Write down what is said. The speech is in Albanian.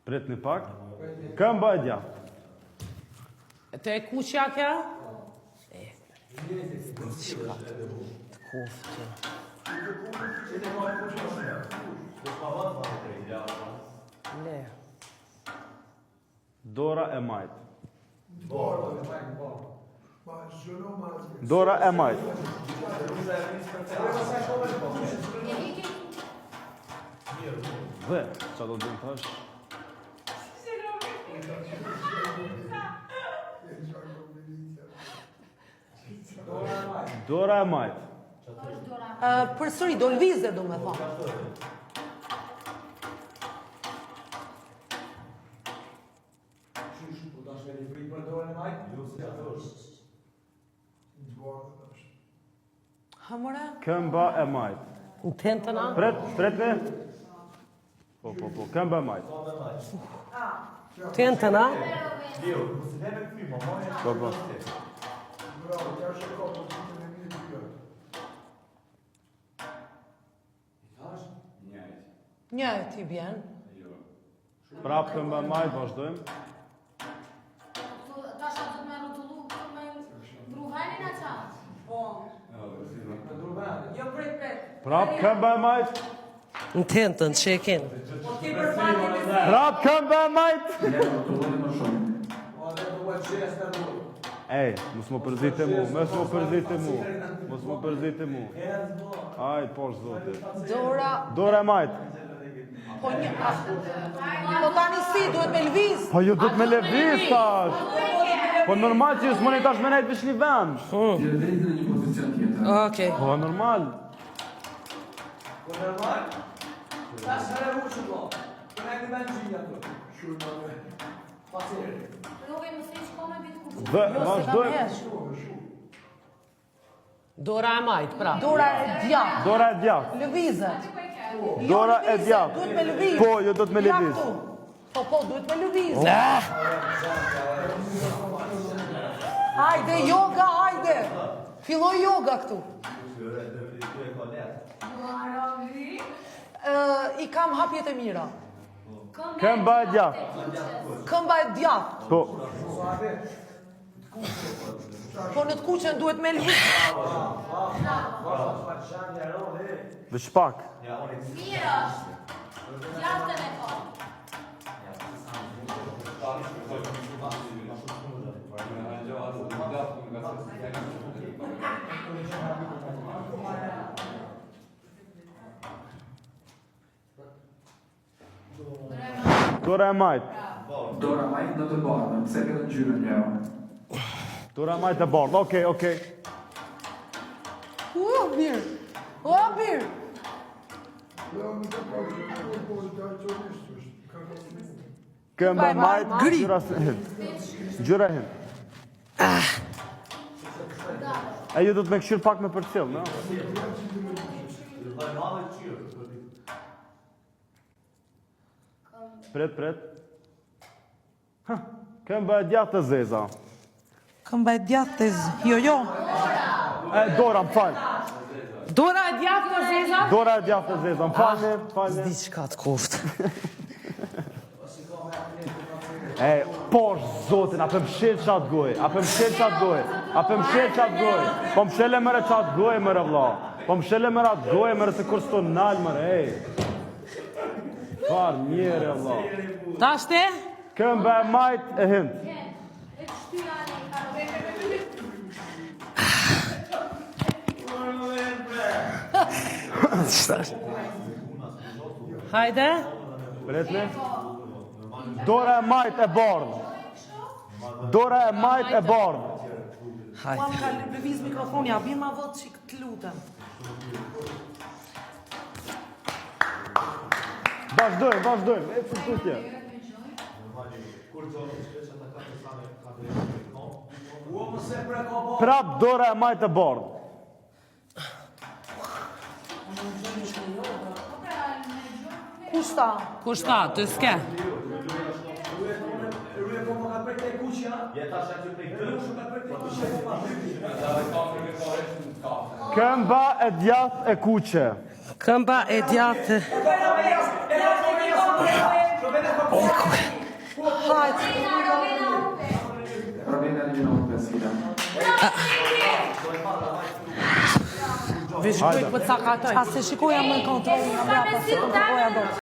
Prit një pak. Këmba e djathtë. Të e kuqja kja? Koftë. Le. Dora e majt. Dora e majt. Dhe, qa do të dhëmë thash? Dora e majt. Përsëri, do lvize, do me thonë. Hamore? Këmba e majt. Në tentën a? Pret me? Po, këmba e majt. Tentën a? Po. Një e ti bjen. Prap këmba e majt, vazhdojmë. Tasha të me rotullu me bruhanin a qa? Po. Jo, prit. Prap këmba e majt. Në tentën, që e kenë. Prap këmba e majt. Ej, mos më përzite mu. Aj, posh zote. Dora e majt. Po tani si, duhet me lviz. Po ju duhet me lëviz tash. Po normal që ju s'moni tash me nejt vish një vend. Okej. Po normal. Dhe, vazhdojmë. Dora e majt, pra. Dora e djathtë. Dora e djathtë. Lëvizet. Dora e djathtë. Duhet me lëviz. Po, ju duhet me lëviz. Po, duhet me lëviz. Hajde, yoga, hajde. Filloj yoga këtu. I kam hapjet e mira. Këmba e djathtë. Këmba e djathtë. Po. Po në të kuqen duhet me lëviz. Dhe shpak. Mirë është. Jaftën e ko. Dora e majt. Dora majt në të bardhën, pse këtë ngjyrën njëra? Dora e majt e bardhë, okej. Birë. Birë. Këmba e majt, gri. Gjyra hin. E ju do të me këshirë pak me përcjell, no? Pret. Këmba e djathtë e zeza. Këmba e djathtë jo. Dora, më falë. Dora e djathtë e zeza? Dora e djathtë e zeza, më falë. Zdi qka të koftë. Posh, zotin, a për mshel qatë goj. Po mshele mërë qatë goj, mërë vla. Po mshele mërë atë goj, mërë se kur s'to nalë, mërë, Farë, njere, vla. Ta shte? Këmba e majt e hindë. Hajde. Pretne. Dora e majt e bardhë. Hajde. Ka lëviz mikrofonja, bim ma vëtë që të lutem. Vazhdojmë. E të tutje. Prap dora e majt e bardhë. Kushta, të s'ke. Këmba e djathtë e kuqe. Këmba e djathtë. Rovena di notte, sfida. Vesh kujt po të sakatoj. A se shikoja më në kontrol, nga brapa, se kontrolloja do.